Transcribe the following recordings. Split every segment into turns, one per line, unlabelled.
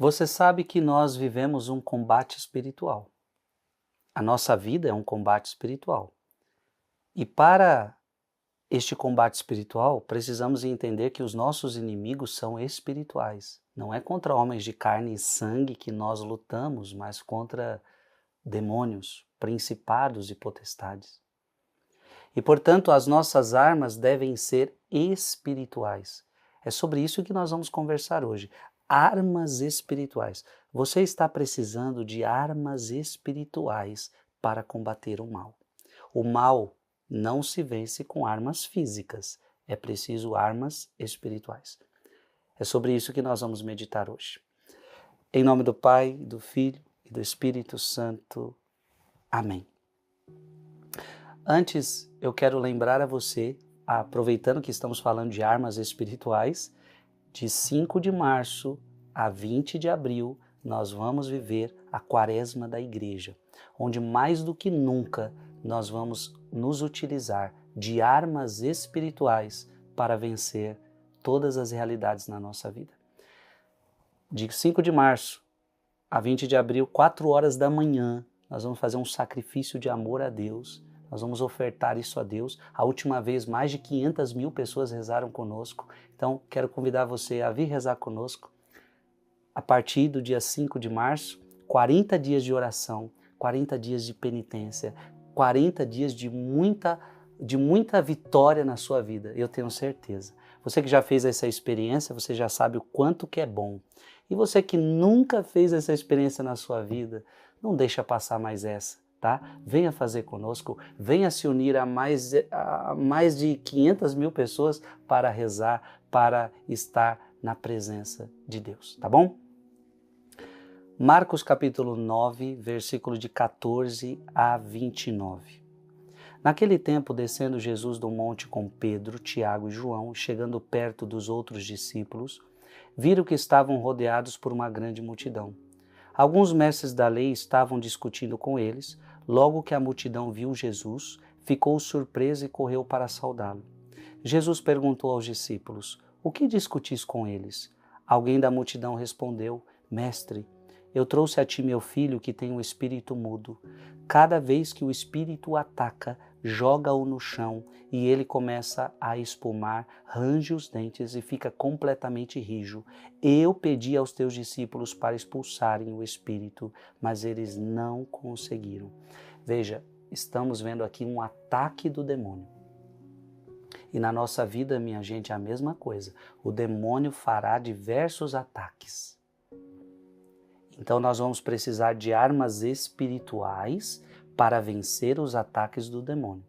Você sabe que nós vivemos um combate espiritual. A nossa vida é um combate espiritual. E para este combate espiritual, precisamos entender que os nossos inimigos são espirituais. Não é contra homens de carne e sangue que nós lutamos, mas contra demônios, principados e potestades. E, portanto, as nossas armas devem ser espirituais. É sobre isso que nós vamos conversar hoje. Armas espirituais. Você está precisando de armas espirituais para combater o mal. O mal não se vence com armas físicas. É preciso armas espirituais. É sobre isso que nós vamos meditar hoje. Em nome do Pai, do Filho e do Espírito Santo. Amém. Antes, eu quero lembrar a você, aproveitando que estamos falando de armas espirituais, de 5 de março a 20 de abril, nós vamos viver a Quaresma da Igreja, onde mais do que nunca nós vamos nos utilizar de armas espirituais para vencer todas as realidades na nossa vida. De 5 de março a 20 de abril, 4 horas da manhã, nós vamos fazer um sacrifício de amor a Deus. Nós vamos ofertar isso a Deus. A última vez, mais de 500 mil pessoas rezaram conosco. Então, quero convidar você a vir rezar conosco. A partir do dia 5 de março, 40 dias de oração, 40 dias de penitência, 40 dias de muita vitória na sua vida, eu tenho certeza. Você que já fez essa experiência, você já sabe o quanto que é bom. E você que nunca fez essa experiência na sua vida, não deixa passar mais essa. Tá? Venha fazer conosco, venha se unir a mais de 500 mil pessoas para rezar, para estar na presença de Deus, tá bom? Marcos capítulo 9, versículo de 14 a 29. Naquele tempo, descendo Jesus do monte com Pedro, Tiago e João, chegando perto dos outros discípulos, viram que estavam rodeados por uma grande multidão. Alguns mestres da lei estavam discutindo com eles. Logo que a multidão viu Jesus, ficou surpresa e correu para saudá-lo. Jesus perguntou aos discípulos: "O que discutis com eles?" Alguém da multidão respondeu: "Mestre, eu trouxe a ti meu filho que tem um espírito mudo. Cada vez que o espírito o ataca, joga-o no chão e ele começa a espumar, range os dentes e fica completamente rijo. Eu pedi aos teus discípulos para expulsarem o espírito, mas eles não conseguiram." Veja, estamos vendo aqui um ataque do demônio. E na nossa vida, minha gente, é a mesma coisa. O demônio fará diversos ataques. Então nós vamos precisar de armas espirituais para vencer os ataques do demônio.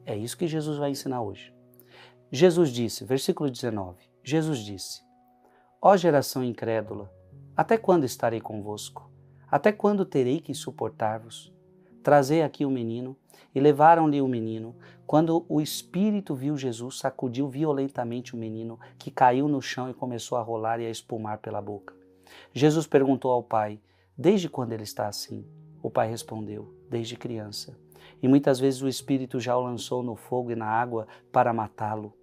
É isso que Jesus vai ensinar hoje. Jesus disse, versículo 19, Jesus disse: "Ó geração incrédula, até quando estarei convosco? Até quando terei que suportar-vos? Trazei aqui o menino." E levaram-lhe o menino. Quando o espírito viu Jesus, sacudiu violentamente o menino, que caiu no chão e começou a rolar e a espumar pela boca. Jesus perguntou ao pai: "Desde quando ele está assim?" O pai respondeu: "Desde criança. E muitas vezes o espírito já o lançou no fogo e na água para matá-lo.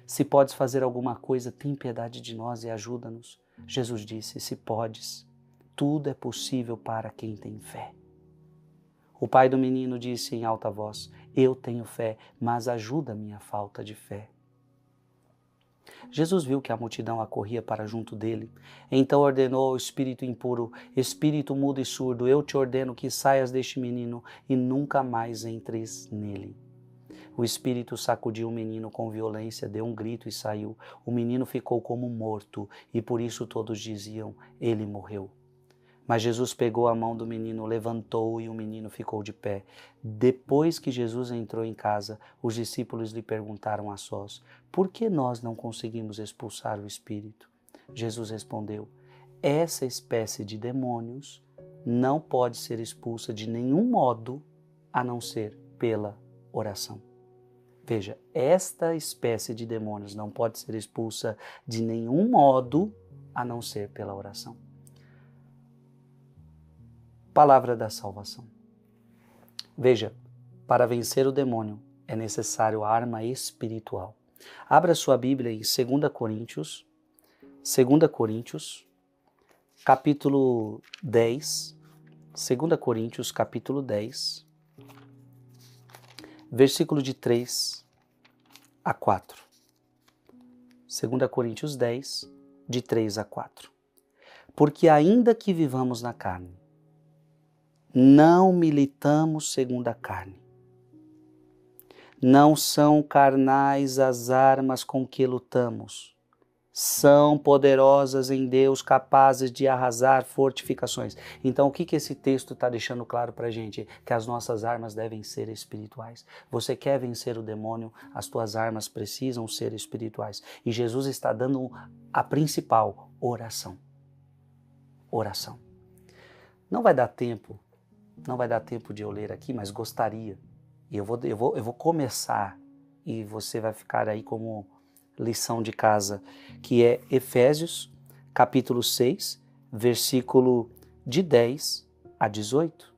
Se podes fazer alguma coisa, tem piedade de nós e ajuda-nos." Jesus disse: "Se podes, tudo é possível para quem tem fé." O pai do menino disse em alta voz: "Eu tenho fé, mas ajuda a minha falta de fé." Jesus viu que a multidão acorria para junto dele. Então ordenou ao espírito impuro: "Espírito mudo e surdo, eu te ordeno que saias deste menino e nunca mais entres nele." O espírito sacudiu o menino com violência, deu um grito e saiu. O menino ficou como morto e por isso todos diziam: "Ele morreu." Mas Jesus pegou a mão do menino, levantou-o e o menino ficou de pé. Depois que Jesus entrou em casa, os discípulos lhe perguntaram a sós: "Por que nós não conseguimos expulsar o espírito?" Jesus respondeu: "Essa espécie de demônios não pode ser expulsa de nenhum modo a não ser pela oração." Veja, esta espécie de demônios não pode ser expulsa de nenhum modo a não ser pela oração. Palavra da salvação. Veja, para vencer o demônio é necessário arma espiritual. Abra sua Bíblia em 2 Coríntios, capítulo 10, 2 Coríntios, capítulo 10, versículo de 3 a 4. 2 Coríntios 10, de 3 a 4. Porque ainda que vivamos na carne, não militamos segundo a carne. Não são carnais as armas com que lutamos. São poderosas em Deus, capazes de arrasar fortificações. Então, o que esse texto está deixando claro para a gente? Que as nossas armas devem ser espirituais. Você quer vencer o demônio, as tuas armas precisam ser espirituais. E Jesus está dando a principal, oração. Oração. Não vai dar tempo de eu ler aqui, mas gostaria. E eu vou começar, e você vai ficar aí como lição de casa, que é Efésios, capítulo 6, versículo de 10 a 18.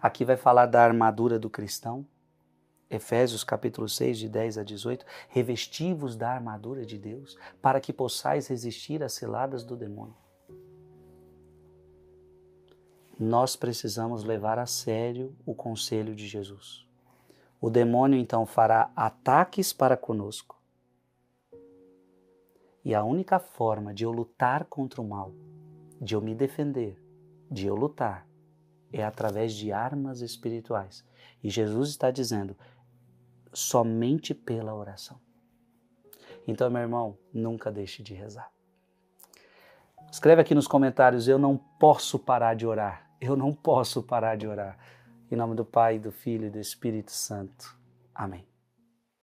Aqui vai falar da armadura do cristão. Efésios, capítulo 6, de 10 a 18. Revesti-vos da armadura de Deus, para que possais resistir às ciladas do demônio. Nós precisamos levar a sério o conselho de Jesus. O demônio, então, fará ataques para conosco. E a única forma de eu lutar contra o mal, de eu me defender, de eu lutar, é através de armas espirituais. E Jesus está dizendo, somente pela oração. Então, meu irmão, nunca deixe de rezar. Escreve aqui nos comentários, eu não posso parar de orar. Eu não posso parar de orar. Em nome do Pai, do Filho e do Espírito Santo. Amém.